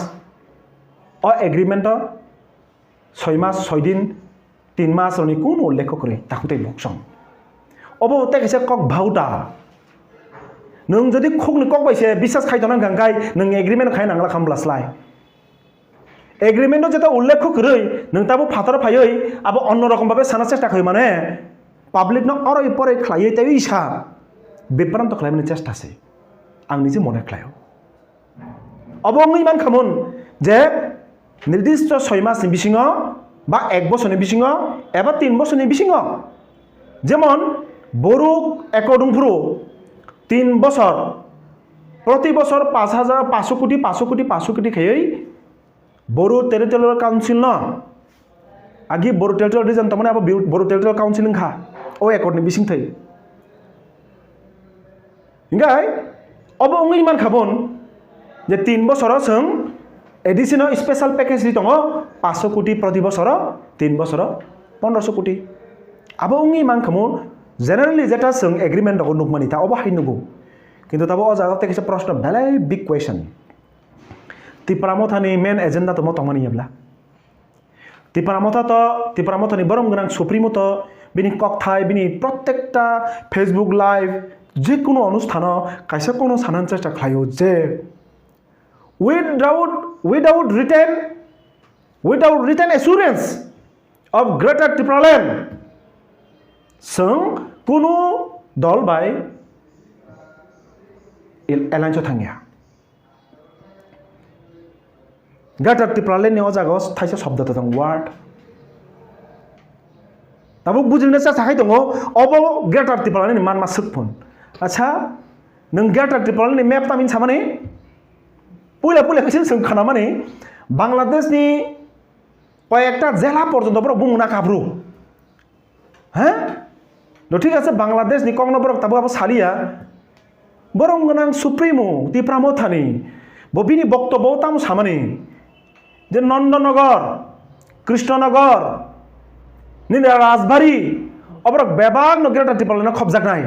অ এগ্রিমেন্ট 6 মাস 6 দিন 3 মাস অনি কোন উল্লেখ করে তাকুতে বকসং অব তে কেসে কক ভাউটা नों जदि खोगनि कक बाइसे বিশ্বাস खाइदोना गांगाय नों एग्रीमेंट खाइ नांगला खामब्लास्लाय एग्रीमेंट जेता उल्लेख करै नों ताबो फातर फायै आबो अन्य रकम भाबे साना चेष्टा खै माने पाब्लिक न अरै परै खलायै ताबि इसा बेपराम तो खलायनि चेष्टा से आं निजे मने खलायो अबंगै मान खामोन जे निर्दिष्ट 6 मासनि बिसिङाव बा 1 बछरनि बिसिङाव एबा 3 बछरनि बिसिङाव जेमन बरुक एकदुंफुरु 3 বছর প্রতি বছর 5,500 কোটি 500 কোটি খাই বড়ো টেরিটরিয়াল কাউন্সিল ন আগে বড়ো টেরিটরিয়াল রিজন তমনে আবার বড়ো টেরিটরিয়াল কাউন্সিল খা ও একর্ডনি বিসিং থাই হিংগাই অব অঙ্গি মান খাবন যে 3 বছর সং এডিশনাল স্পেশাল প্যাকেজ দি দङ 500 কোটি প্রতি বছর 3 বছর 1500 কোটি আব অঙ্গি মান খামন generally যেটা সং এগ্রিমেন্ট দङ নুকমানি তা অব হাই নুগু কিন্তু তাবো অ জাগাতে কিছু প্রশ্ন ভেলাই বিগ কোয়েশ্চন তিপ্রামথানি মেন এজেন্ডা তো মতমানি এবলা তিপ্রামথানি বরং গনাং সুপ্রিমো তো বিনি ককথাই বিনি প্রত্যেকটা ফেসবুক লাইভ যে কোনো অনুষ্ঠান কাইসা কোনো সানান চেষ্টা খাইও যে without written assurance of Greater Tipraland sung কোনো দল বাই এলাইন্স থাঙ্গিয়া Greater Tipraland ni ojago thaisa শব্দ তো ওয়ার্ড তাবুক বুজিলনে চাখাই দङ অব Greater Tipraland ni মানমা সুকফুন আচ্ছা নং Greater Tipraland ni মেপ তামিন সামানে পুইলা কিছু সং খানা মানে বাংলাদেশ ni কয়েকটা জেলা পর্যন্ত বড় বুংনা কাবরু হ্যাঁ তো ঠিক আছে বাংলাদেশ ni কংন বড় তাবু আবো সালিয়া বরং গনাং সুপ্রিমো তিপ্রামথানি ববিনি বক্তব্য তাম সামানে যে নন্দনগর কৃষ্ণনগর নিনে রাজবাড়ি অবরক বেবাগ ন Greater Tipraland খবজাক নাই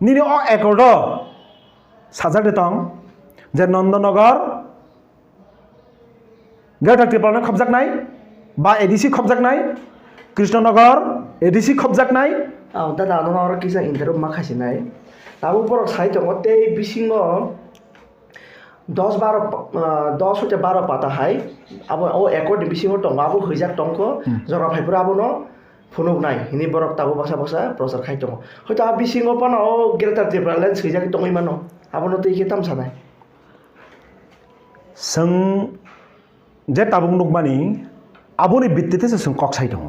নিনে অ একর্ড সাজাক দেতং যে নন্দনগর Greater Tipraland খবজাক নাই বা এডিসি খবজাক নাই কৃষ্ণনগর এডিসি খবজাক নাই দাদা নর কিসা ইন্টারভিউ মাখাইছে নাই তাবো বড় সাইট মতে বিসিং 10 হতে 12 পাতা হাই আবো ও একর্ড বিসিং দङ আবো হইজাক দংখ জরা ভাইপুরা আবো ন phunuk nai hini borok tabo baksa baksa prochar khai tongo hoito a bisingo pano greater Tripura swijak tongoi mano abono tei ke tamsanai जों जे ताबुं नुकमानि आबुनि बित्तिते जों कक साइ दङ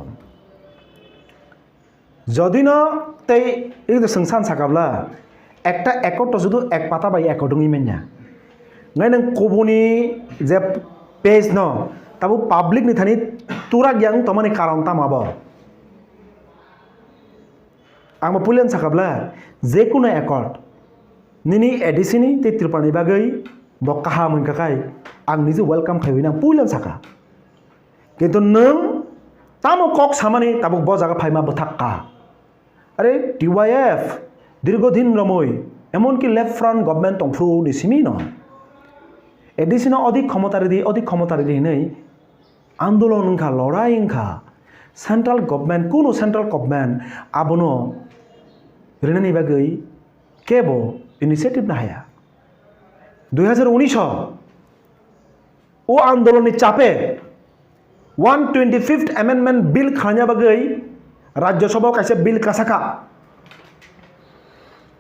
যদি ন তেই এই যে সংসান সাকাবলা একটা একট শুধু এক পাতা বাই একট দঙি মেন্যা ngai nang koboni je page no tabu public ni thani tura gyang tomani karon tamabo ang pulen sakabla je kuno ekot nini edisini te tripani bagai bokkaha mun kakai ang niji welcome khawi nang pulen saka kintu nang tamo kok samani tabu bo jaga phaima bothakka are TYF দীর্ঘদিন রমই এমনকি left front government টংফ্রু নিসিমি ন এডিসিনো অধিক ক্ষমতারি দি নেই আন্দোলন খা লড়াই খা central government কোনো সেন্ট্রাল গভর্নমেন্ট আবনো রেনানি বাগৈ কেব ইনিশিয়েটিভ না হায়া 2019 ও আন্দোলননি চাপে 125th অ্যামেন্ডমেন্ট বিল খানিয়া বাগৈ রাজ্যসভা কাছে বিল কাসাকা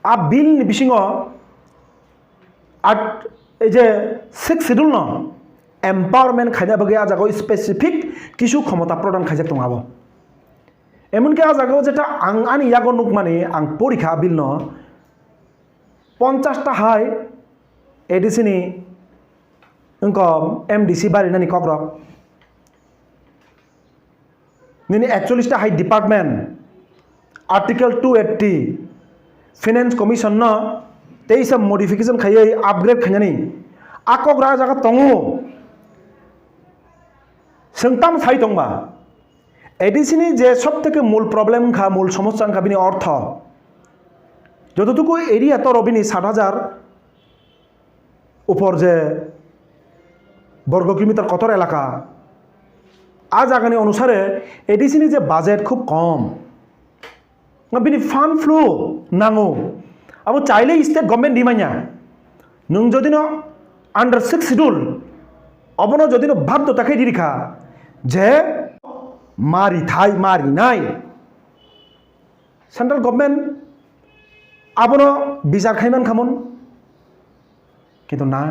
आ बिल बिसिङो आट এই যে 6 শিডিউল ন এম্পাওয়ারমেন্ট খাইনা বগে আ জাগো স্পেসিফিক কিছু ক্ষমতা প্রদান খাইজাক দঙাবো এমনকি আ জাগো যেটা আং আনি ইয়াগো নুক মানে আং পরীক্ষা বিল ন 50 টা হাই এডিসিনি অঙ্ক এমডিসি বাড়ি নানি ককরক নিনি 41 টা high department article 280 finance commission न तेई सब मॉडिफिकेशन खाई अपग्रेड खाई आकक रा जगह तंगो संताम साई तंगबा एडिसिनी जे सब থেকে মূল प्रॉब्लम खा मूल समस्या खा बिनि अर्थ যতটুকু এরিয়া তো রবিনি 60,000 উপর যে বর্গ কিলোমিটার কতর এলাকা আজ আগানি অনুসারে এডিসিনি যে বাজেট খুব কম बिनि फान फ्लू नांगौ अब चाइले स्टेट गवर्नमेंट दिमाइया नों जदिनो अंडर 6 शिड्यूल अबनो जदिनो बाध्यताखै दिरिखा जे मारि थाइ मारि नाय सेंट्रल गवर्नमेंट अबनो बिजार खाइमान खामन किन्तु ना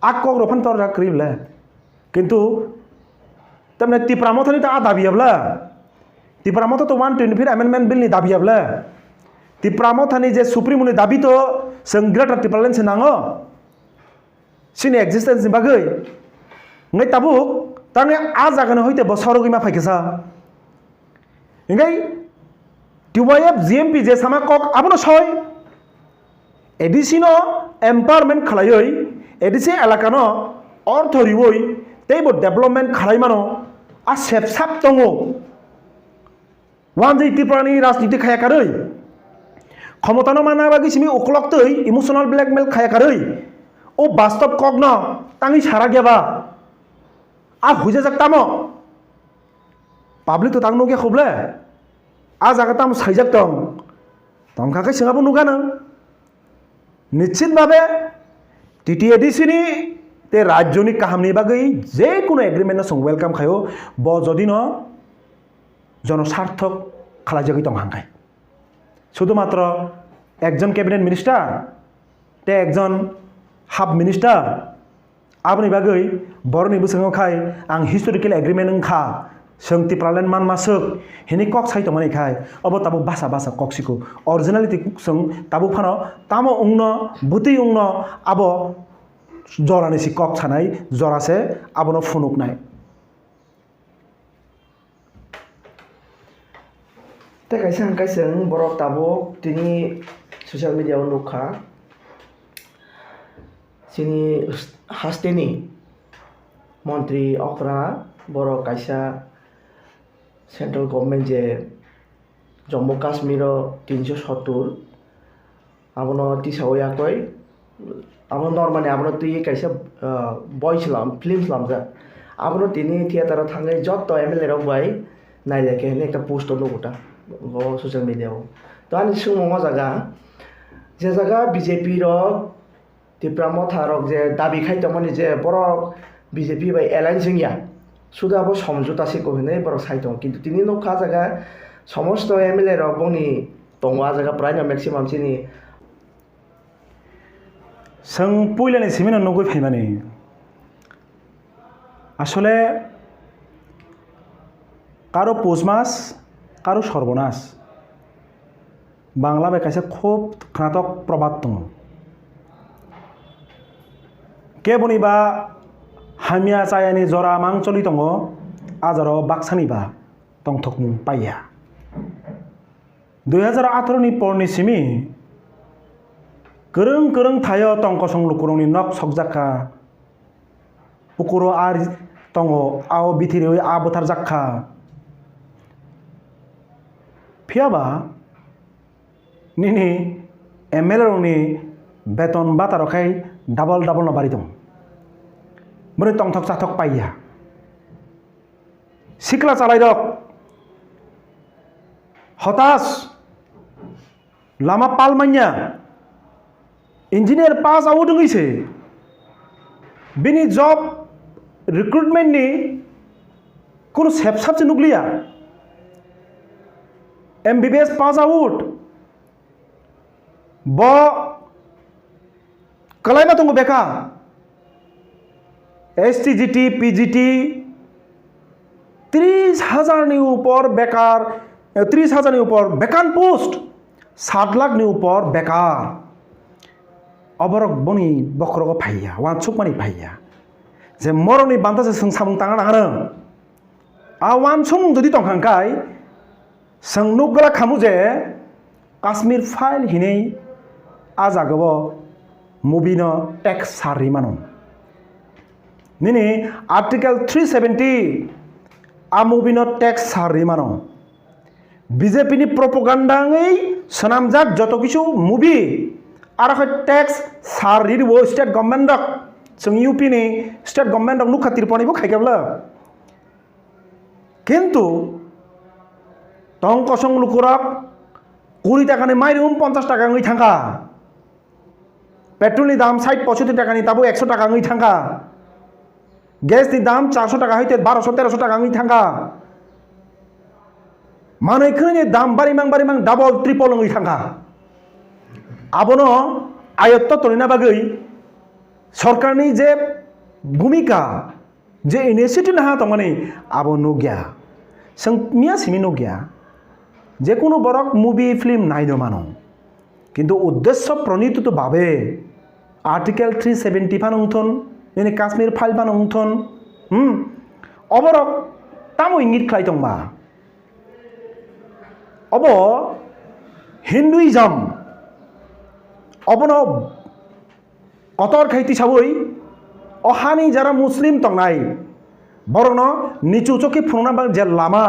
आकक रफान तर राक्रिबले किन्तु तमने तिप्रामथनि ता दाबियाब्ला तिप्रामथ तो 125 अमेंडमेंट बिल नि दाबियाब्ला तिप्रामथनि जे सुप्रीमनि दाबि तो जों ग्रेटर ट्रिपल से नाङो सिनि एक्जिस्टेंस नि बागै ngai tabu tane a jagane hoite bosoro gima faikesa ngai TYF GMP je sama kok abono soy edisino empowerment khalaioi edisi elakano ortho riwoi teibo development khalai mano a sepsap tongo one যে ত্রিপুরানি রাজনীতি খায়া কারৈ ক্ষমতানো মানা বাগি Simi উকলক্তই emotional blackmail খায়া কারৈ ও বাস্তব কগ্ন তাঙি সারা গেবা আ হুজে জাকতামো public তো তাংনো গে খবলে আ জাগাতাম সাইজাক তং তংখাকে সিঙ্গাবো নুগানো নিশ্চিতভাবে টিটিএডিসিনি তে রাজ্যনি কাহামনি বাগৈ যে কোনো এগ্রিমেন্ট সং ওয়েলকাম খায়ো ব যদি ন জনস্বার্থক খালাজাগি তংহাঙ্গাই শুধুমাত্র একজন ক্যাবিনেট মিনিস্টার তে একজন হাব মিনিস্টার আপনি বাগৈ বরনি বুসঙ্গ খাই আং হিস্টোরিক্যাল এগ্রিমেন্ট খা सोंति प्रालेन मान मासक हिनि कक साइ तमानि खाय अब ताबु बासा बासा कक्सिको ओरिजिनालिटी जों ताबु फानो तामो उंनो बुति उंनो आबो जरानि सि कक छानाय जरासे आबोनो फुनुकनाय te kaisang borok tabuk tini social media unukha sini hasteni মন্ত্রী অকরা borok kaisa সেন্ট্রাল গভর্নমেন্ট যে জম্মু কাশ্মীর 370 আবনো তিসাওয়া কই আবনো নরমালি আবনো তুই কাইসা বয়ছিলাম ফিল্ম ছিলাম যা আবনো তিনি থিয়েটারে থাঙ্গে যত এমএলএ রক বাই নাই দেখে একটা পোস্ট নগোটা গো সোশ্যাল মিডিয়াও তো আনি সুমঙ্গ জায়গা যে জায়গা বিজেপি রক ত্রিপুরা মথা রক যে দাবি খাইতমনি যে বড় বিজেপি বাই এলায়েন্স ইয়া শুধু আবার সমঝোতা সে কহিনে বড় সাইতং কিন্তু তিনি নৌকা জায়গা সমস্ত এমএলএ রক বংনি দङ आ জায়গা প্রায় ম্যাক্সিমাম সিনি जों पयलानि सिमिनाव नगै फायमानि আসলে কারো পৌষ মাস কারো সর্বনাশ বাংলা বেকাইছে খুব খানাতক প্রবাদ দङ কে বনিবা হামিয়া চায়াनि जरा मांचलि दङ आजारो बाक्सानिबा तंथकमुं पाइया 2018 नि परनि सिमि गोरों गोरों थायो तंकसं लुकुरंनि नक सकजाखा पुकुरो आर दङ आव बिथिरि आबोथार जाखा फियाबा निनि एमएलए बेतन बातारखाय डाबल डाबल नबारि दं बोरै तंथक चाथक पाइया सिख्ला चालायदक हताश लामा पालमान्या इंजिनियर पास आव दङैसे बिनि जब रिक्रुटमेन्टनि कोनो सेबसाबसे नुग्लिया एमबीबीएस पास आउट ब कलायमा दङ बेका एसटीजीटी पीजीटी 30,000 नि ऊपर बेकार 30,000 नि ऊपर बेकान पोस्ट 7 लाख नि ऊपर बेकार अबरक बनी बखरग फाइया वानसुक मानि फाइया जे मरनि बान्तासे जों सामुं ताङा नाङानो आ वानसुक जदि तंखांखाय जों नुगला खामु जे काश्मीर फाइल हिनै आ जागबो मुबिनो टेक्स सारि मानो निनि आर्टिकल 370 आ मुबिनो टेक्स सारि मानो बीजेपी नि प्रपोगान्डाङै सनामजाक जत किछु मुभि आरो टेक्स सारिबो स्टेट गभर्नमेन्ट जों यूपी नि स्टेट गभर्नमेन्ट नुखा तिरपनिबो खायगाबला किन्तु तंकसं लुकुरक 20 टाकानि माइरं 50 टाका ngै थांगा पेट्रोलनि दाम 60-65 टाकानि ताबो 100 टाका ngै थांगा गेसनि दाम 400 टाका हইতে 1200-1300 टाका ngै थांगा मानैखोनि दाम बारिमां डाबल ट्रिपल ngै थांगा आबनो आयत्त तरिना बागै सरकारनि जे भूमिका जे इनिशिएटिभ नाहा तमाने आबो नुगिया जों मिया सिमि नुगिया जे कोनो बरक मुभि फिल्म नायनो मानो किन्तु उद्देश्य प्रणीत भावे आर्टिकल 370 फानंथन ने काश्मीर फाइल फानंथन अबरक तामो इंगित खालायदोंबा अब हिन्दुइजम अबनो कतर खायति साबै अहानि जारा मुस्लिम तंनाय बरनो निचु चोखि फुंना बा जे लामा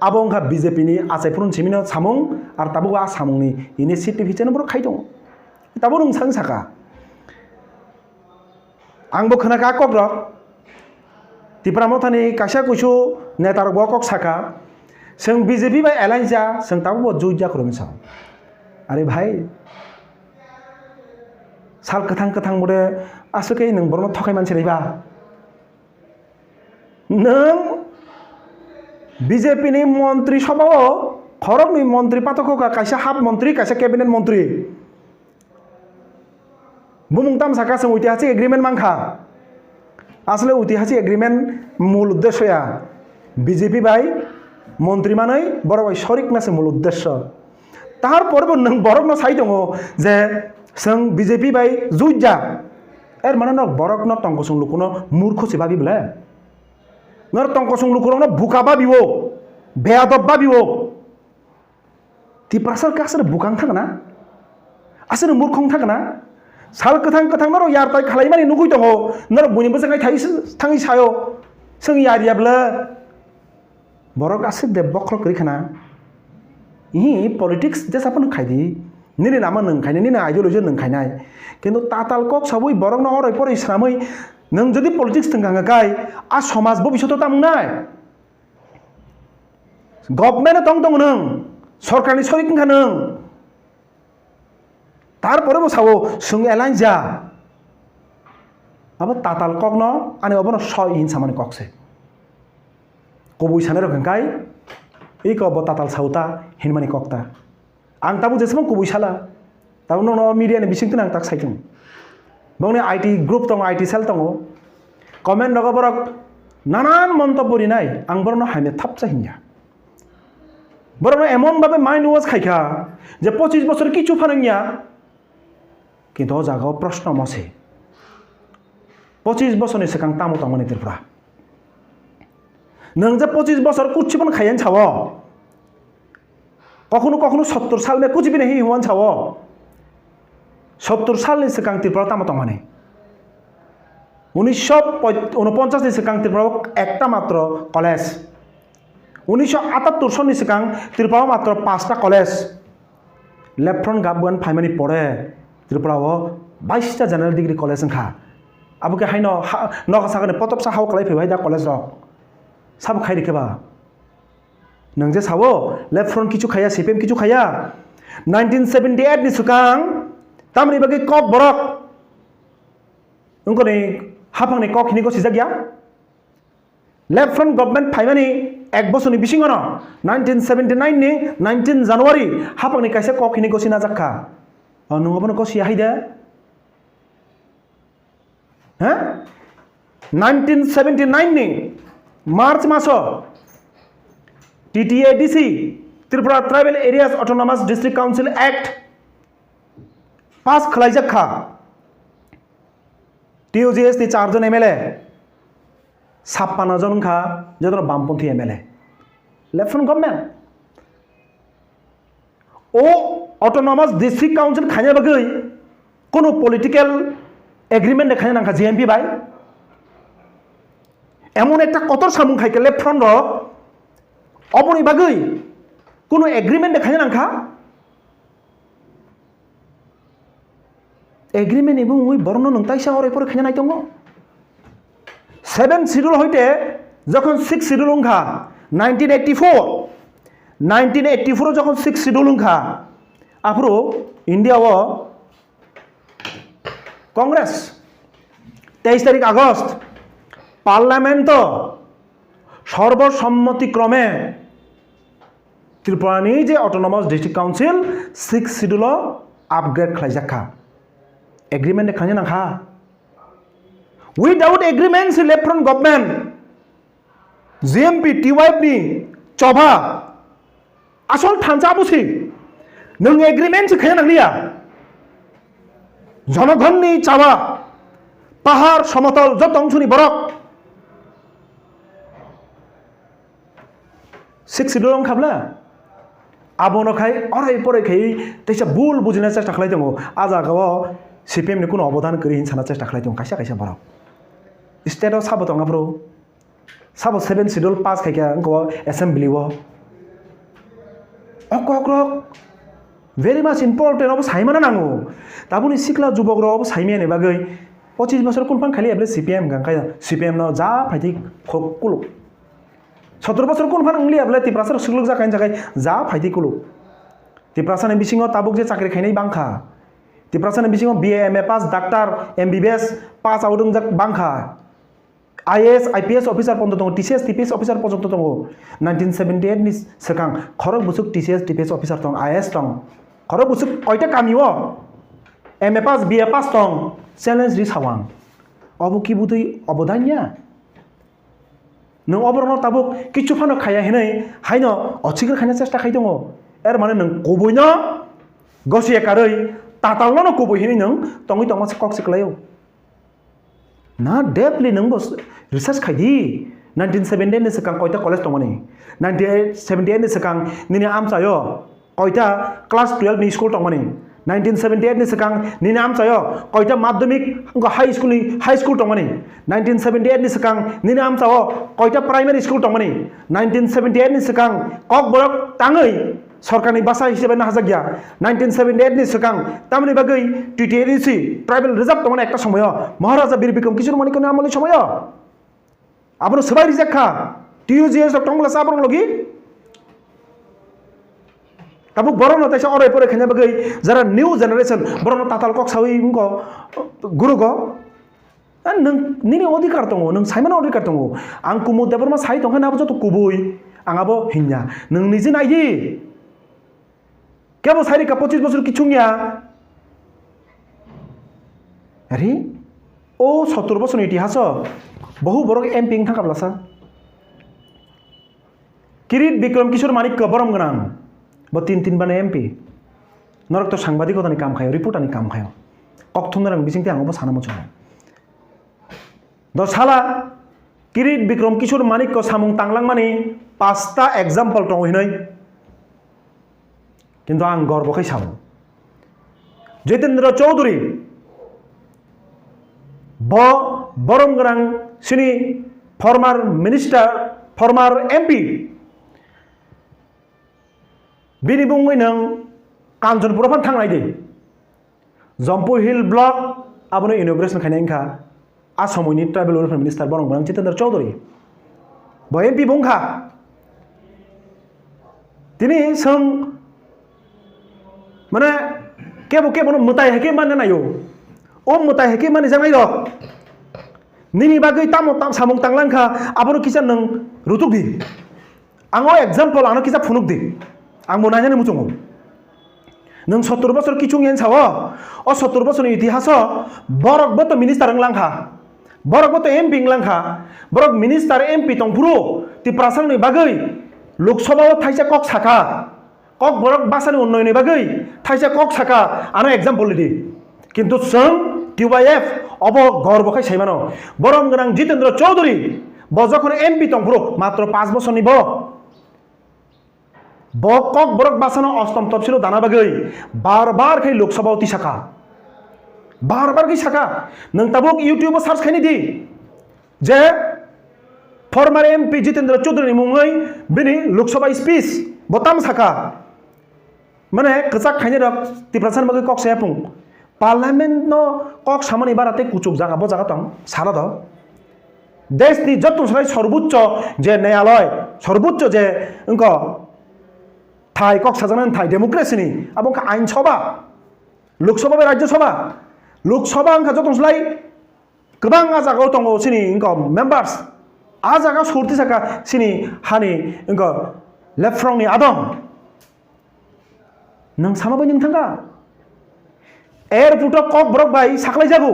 आबंखा बीजेपी नि आसायफुरन सिमिनो सामुं आर ताबो आ सामुंनि इनिशिएटिभ हिचेनो बर खायदों ताबो नों सांग साका आंबो खोनाका कग्रक तिप्रामथानि कासा कुसु नेतार बकक साका जों बीजेपी बा एलायजा जों ताबो जुइजा ख्रमसा अरे भाई साल कथां कथां बरे आसुके नों बरनो थखाय मानसि रैबा नों बीजेपी नि मंत्री सभाओ खरक नि मंत्री पातको कायसा हाफ मंत्री कायसा कैबिनेट मंत्री बुमुंगताम साका जों ऐतिहासिक एग्रीमेंट मांखा आसले ऐतिहासिक एग्रीमेंट मूल उद्देश्यया बीजेपी बाय मंत्री मानै बरबाय शरिक नासे मूल उद्देश्य तार परबो नों बरकनो साइ दङ जे जों बीजेपी बाय जुइजा एर माने न बरकनो तंगसं लुकुनो मूर्ख से भाबिबले नर तंकसं लुकुरनो बुका बाबिवो बेयादब बाबिवो तिप्रासर कासर बुकां थागना आसर मूर्खं थागना साल कथां कथां नर यारताय खालायमानि नुगै दङ नर बयनिबो जाय थाङै सायो जों यारियाब्ला बरक आसे देबखल करिखाना इ पॉलिटिक्स जेसापन खायदि निनि नामा नंखायनाय निनि आइडियोलॉजी नंखायनाय किन्तु ताताल कक साबै बरक न अराय परै सामै नों जदि पॉलिटिक्स थंगांगाय आ समाज भविष्यत तामनाय गभर्नमेंट दं नों सरकारनि सरिखा नों तार परेबो सावो जों एलायजा अब ताताल कक न आने अबन 6 इंच सामाने ककसे kobui sana rok hangkai iko bo tatal sauta hinmani kokta ang tabu jesmang kobui sala tabu no media ni bising tinang tak saitung bangni IT group tong IT cell tongo comment rogo borok nanan মন্তব্য নাই আং বরনো হাইমে থাপচা হিঞ্জা বরনো এমন ভাবে mind wash খাইখা যে 25 বছর কিছু ফানাইয়া কিন্তু ও জায়গাও প্রশ্ন মছে 25 বছরনি সিগাং তামু তামনি তিরফা নং যে 25 বছর কুচিবন খাইয়ান ছাও কখনো কখনো 70 সাল মে কুচিবি নেহি হুয়ান ছাও 70 সালনি সিগাং তিরফা তামু তামনি 1949 সিগাং ত্রিপুরা একটা মাত্র কলেজ 1978 সননি সিগাং ত্রিপুরা মাত্র 5টা কলেজ লেফ্টন গাবগান ফাইমানি পড়ে ত্রিপুরাও 22টা জেনারেল ডিগ্রি কলেজ খা আবুকে হাইন নগাসাগানে পতপ সাহাও কলাই ফেবাই দা কলেজ রক সাব খাই রেখেবা নং যে সাবো লেফ্টন কিছু খাইয়া সিপিএম কিছু খাইয়া 1978 ni সিগাং তামনি বাকি কক বরক নংকনি হাফাংনি কক হিনিকো সিজাগিয়া লেফট ফ্রন্ট গভর্নমেন্ট ফাইমানি এক বছরনি বিসিংগন 1979 ni 19 জানুয়ারি হাফাংনি কাইসে কক হিনিকো সিনা জাক্কা নংবন কো সিয়া হাইদা হ্যাঁ 1979 ni মার্চ মাসো TTADC Tripura tribal areas autonomous district council act pass খালাই জাক্কা TOGS ni 4 জন MLA 56 জন খা যেন বামপন্থী MLA লেফট ফ্রন্ট গভর্নমেন্ট ও অটোনমাস ডিস্ট্রিক্ট কাউন্সিল খাইয়া বাগৈ কোন পলিটিক্যাল এগ্রিমেন্ট দেখায় নাখা জিএমপি বাই এমন একটা কতর সামুং খাইকে লেফট ফ্রন্ট অবনি বাগৈ কোন এগ্রিমেন্ট দেখায় নাখা এগ্রিমেন্ট এবং ওই বর্ণ নং তাইসা হরে পরে খাইয়া নাই দङ 7 শিডিউল হইতে যখন 6 শিডিউল উংখা 1984 যখন 6 শিডিউল উংখা আফরো ইন্ডিয়াও কংগ্রেস 23 তারিখ আগস্ট পার্লামেন্ট সর্বসম্মতিক্রমে ত্রিপুরানি যে autonomous district council 6 schedule upgrade খাইজাখা एग्रीमेंट खाने ना खा विदाउट एग्रीमेंट से लेफ्ट फ्रंट गवर्नमेंट जीएमपी टीवाइप नि चौभा आसल थांचा बुसी नों एग्रीमेंट से खाया नांगलिया जनगण नि चावा पहाड़ समतल जत अंशनि बरक 6 শিডিউল खाबला आबोनो खाय अरे परे खाय तेसा बुल बुजिना चेष्टा खालाय दङ आजागाव सीपीएम ने কোনো অবদান করি হিনসানা চেষ্টা খালাই দं কাইসা কাইসা বড় স্টেটও সাবো দङ ব্রো সাবো 7 শিডিউল পাস খাইকা গো অ্যাসেম্বলিও অক ভেরি মাচ ইম্পর্টেন্ট অব সাইমানা নাঙো তাবুনি সিকলা যুবক রব সাইমিয়ানে বাগৈ 25 বছর কোনফান খালি এবলে सीपीएम গাंखाय सीपीएम ন যা ফাইতি খকুলো 17 বছর কোনফান উংলি এবলে তিপ্রাসার সুলুক জাকাইন জাগাই যা ফাইতি কুলো তিপ্রাসানে বিসিং তাবুক যে চাকরি খাইনাই বাংখা तिप्रासाने बिसिङाव BA MA पास डाक्टर MBBS पास आउट दं बांखा IAS IPS अफिसार पन्द दं TCS TPS अफिसार पन्द दं 1978 नि सिगां खरक बुसुक TCS TPS अफिसार दं IAS दं खरक बुसुक कयटा कामियो MA पास BA पास दं चेलेन्ज रि सावां अबु कि बुदै अबदान्या नों अबरन ताबुक किछु फानो खाया हिनै हाइनो अचिगर खायना चेष्टा खाय दङ एर माने नों कबयनो गसिया कारै तातालनो को बहिनि नों तंगै तंगस कक सिखलायो ना डेपली नों बस रिसर्च खायदि 1978 नि सिगां कयटा कलेज दङनि 1978 नि सिगां निनि आमचायो कयटा क्लास 12 नि स्कुल दङनि 1978 नि सिगां निनि आमचायो कयटा माध्यमिक हाई स्कुल दङनि 1978 नि सिगां निनि आमचायो कयटा प्राइमारी स्कुल दङनि 1978 नि सिगां कक बरक ताङै सरकारनि बासा हिसाबै नाजागिया 1978 नि सिगां तामनि बागै टीटीएडीसी ट्राइबल रिजर्व दङना একটা সময় মহারাজা বীর বিক্রম কিশোর মানিকনি আমলি সময় আপনি সবাই রিজেক্ট TOGS টংলা সাবরং লগি তাবুক বরন তাইসা অরে পরে খানা বাগৈ যারা নিউ জেনারেশন বরন তাতাল কক সাউই মুক গুরুগ nini odikar tongo nung saimana odikar tongo ang kumu deborma sai tongka nabo joto kubui angabo hinya nung niji naiji kebo sairi ka 25 বছর কিছুংয়া আরে ও 70 বছর ইতিহাস বহু বড় এমপি থাকাবলাসা কিরিট বিক্রম কিশোর মানিক্য বরম গনাং ব 3 বানে এমপি নরক তো সাংবাদিকতানি কাম খায় রিপোর্টানি কাম খায় ককথুনরাং বিচিংতে আংবো সানামো চলো দশালা কিরিট বিক্রম কিশোর মানিক্য সামুং তাংলাং মানি 5টা एग्जाम्पल दं हिनै কিন্তু आं গর্বখাই সামো जितेन्द्र चौधुरी बरम गोनां सिनि फर्मार मिनिस्टार फर्मार एमपि बिनि बुङै नों कान्चनपुराव थांनाय दे जम्पु हिल ब्लक आबनो इनोग्रेशन खायनायखा आसामनि ट्राइबल वेलफेयर मिनिस्टार बरम गोनां जितेन्द्र चौधुरी ब एमपि बुंखा तिनि सों माने केबो केबो मुताय हेके माने नायो ओ मुताय हेके माने जानाय र निनि बागै तामो ताम सामुं तांलांखा आबनो किसा नों रुतुक दि आङो एग्जाम्पल आनो किसा फुनुक दि आं मोनायने मुचुङो नों 70 বছর किचुं येन साव ओ 70 বছরनि इतिहास बरकबो तो मिनिस्टार लांखा बरकबो तो एमपि लांखा बरक मिनिस्टार एमपि तंपुरो ति प्रासांनि बागै लोकसभायाव थाइसा कक साखा कक बरक बासानि उन्नयननि बागै थाइसा कक साखा आनो एग्जाम्पल दि किन्तु जों टिवाइएफ अब गर्वखाय साइमानो बरम गोनां जितेन्द्र चौधुरी ब जखन एमपि तंपुरो मात्र 5 বছরनि ब कक बरक बासानो अष्टम तफसिल दाना बागै बार बार खाय लोकसभा ति साखा बार बार खाय साखा नों ताबुक यूट्यूब सार्च खायनि दि जे फर्मार एमपि जितेन्द्र चौधुरी मुङै बिनि लोकसभा स्पीच बताम साखा माने कचाक खायनि रक तिप्रासान बागै कक सायापुं पार्लियामेंट नो कक सामानि बाराते कुचुक जागा ब जागा तंग सारा द देशनि जत्तो सराय सर्वोच्च जे न्यायालय सर्वोच्च जे अंक थाई कक साजानान थाई डेमोक्रेसिनि आबो आइन सभा लोकसभा बे राज्यसभा लोकसभा अंका जत्तो सराय गोबां जागायाव दङ सिनि अंक मेम्बार्स आ जागा सोरति साका सिनि हानि अंक लेफ्रंनि आदम नों सामाबो नों थांगा एयरपोर्ट कक बरक बाय साखलाय जागो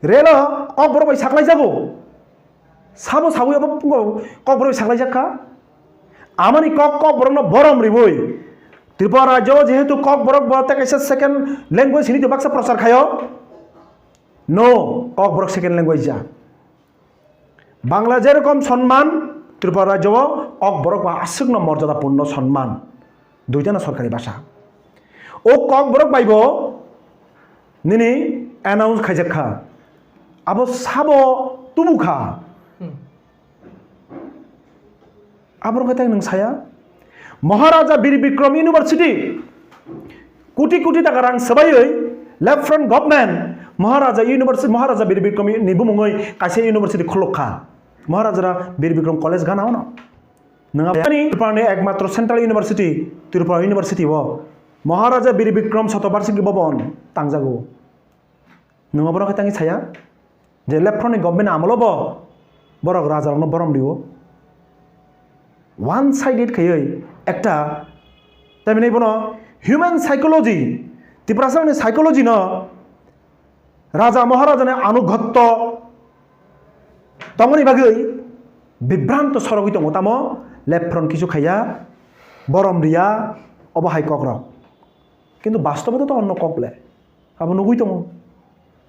रेल कक बरक बाय साखलाय जागो साबो साबोयाबो कक बरक साखलाय जाखा आमानि कक बरक बरम रिबोय त्रिपुरा राज्य जेहेतु कक बरक बते कैसे सेकेंड लैंग्वेज हिनि बाक्सा प्रचार खायो नो कक बरक सेकेंड लैंग्वेज जा बांग्ला जेरकम सम्मान त्रिपुरा राज्य कक बरक बा आसुग्न मर्यादापूर्ण सम्मान दुइटा सरकारी भाषा ओ कक बरक बाइबो निनि एनाउंस खायजाखा आबो साबो तुबुखा आबो कथाय नों साया महाराजा बीर बिक्रम यूनिवर्सिटी कोटी कोटी टाका रां सबायै लेफ्ट फ्रंट गवर्नमेंट महाराजा बीर बिक्रम नि बुमुङै कासे यूनिवर्सिटी खलखा महाराजा बीर बिक्रम कॉलेज गानाव न नङा त्रिपुरानि एकमात्र सेंट्रल यूनिवर्सिटी त्रिपुरा यूनिवर्सिटी वो महाराजा बीर बिक्रम शतबार्षिकी भवन तांजागो नङा बरक तांगि साया जे लेफ्ट फ्रंट गवर्नमेंट आमलबो बरक राजानो बरम दिवो वन साइडेड खयै एकटा तामिनै बनो ह्यूमन साइकोलॉजी त्रिपुरानि साइकोलॉजी न राजा महाराजाने अनुगत्य तंगनि बागै विभ्रांत सरगि दङ तामो लेफ्ट फ्रंट किछु खाया बरम रिया अबहाय कक्र किन्तु बास्तवत तो अन्न ककले अब नुगुई दङ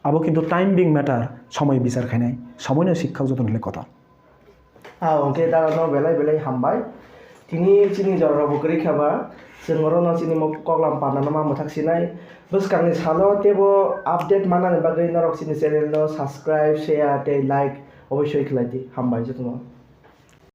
अब किन्तु टाइम बिंग मैटर समय विचार खायनाय समयनो शिक्षा जतन हले कथा ओके दानो बेलाय बेलाय हामबाय तिनि चिनि जरा बकरि खाबा जोंरो चिनि मक कगलाम पानानो मा मथाक्सिनाय बसकांनि सालो तेबो अपडेट मानानि बागै नरक चिनि चैनल नो सब्सक्राइब शेयर ते लाइक अवश्य खालायदि हामबाय जतन